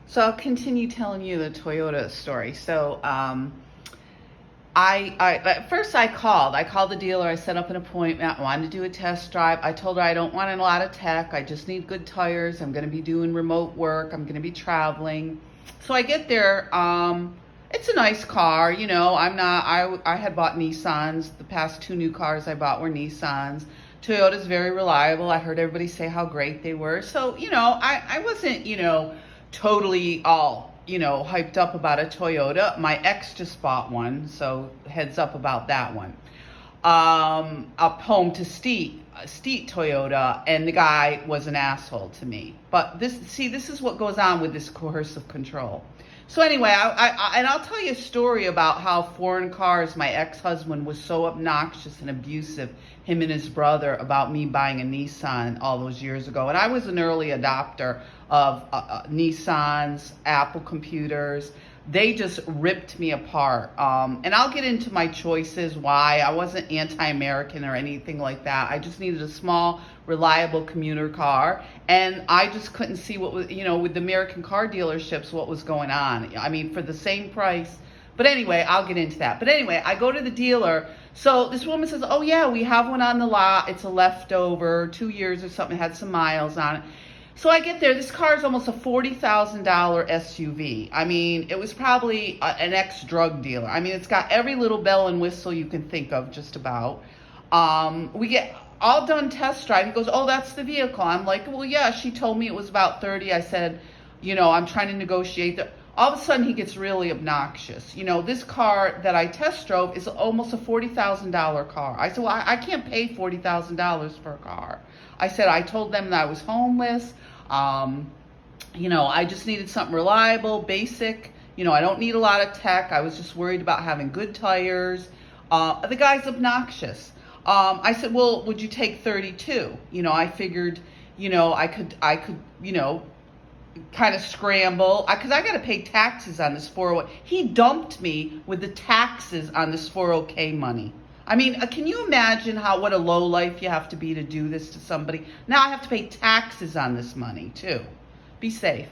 So I'll continue telling you the Toyota story. I at first I called the dealer. I set up an appointment. I wanted to do a test drive. I told her I don't want a lot of tech. I just need good tires. I'm going to be doing remote work. I'm going to be traveling. So I get there. It's a nice car. I'm not. I had bought Nissans. The past two new cars I bought were Nissans. Toyota's very reliable. I heard everybody say how great they were. So I wasn't totally all hyped up about a Toyota. My ex just bought one, so heads up about that one. Up home to Steet Toyota, and the guy was an asshole to me. But this is what goes on with this coercive control. So anyway, I'll tell you a story about how foreign cars, my ex-husband was so obnoxious and abusive, him and his brother, about me buying a Nissan all those years ago. And I was an early adopter of Nissans, Apple computers. They just ripped me apart. And I'll get into my choices, why. I wasn't anti-American or anything like that. I just needed a small, reliable commuter car. And I just couldn't see what was, with the American car dealerships, what was going on. I mean, for the same price. But anyway, I'll get into that. But anyway, I go to the dealer. So this woman says, oh yeah, we have one on the lot. It's a leftover, 2 years or something, had some miles on it. So I get there, this car is almost a $40,000 SUV. I mean, it was probably an ex-drug dealer. I mean, it's got every little bell and whistle you can think of, just about. We get all done test drive. He goes, oh, that's the vehicle. I'm like, well, yeah, she told me it was about 30. I said, I'm trying to negotiate. All of a sudden, he gets really obnoxious. This car that I test drove is almost a $40,000 car. I said, well, I can't pay $40,000 for a car. I said, I told them that I was homeless. I just needed something reliable, basic. I don't need a lot of tech. I was just worried about having good tires. The guy's obnoxious. I said, well, would you take 32? I figured, I could, kind of scramble, because I got to pay taxes on this 401. He dumped me with the taxes on this 401k money. I mean, can you imagine what a low life you have to be to do this to somebody? Now I have to pay taxes on this money too. Be safe.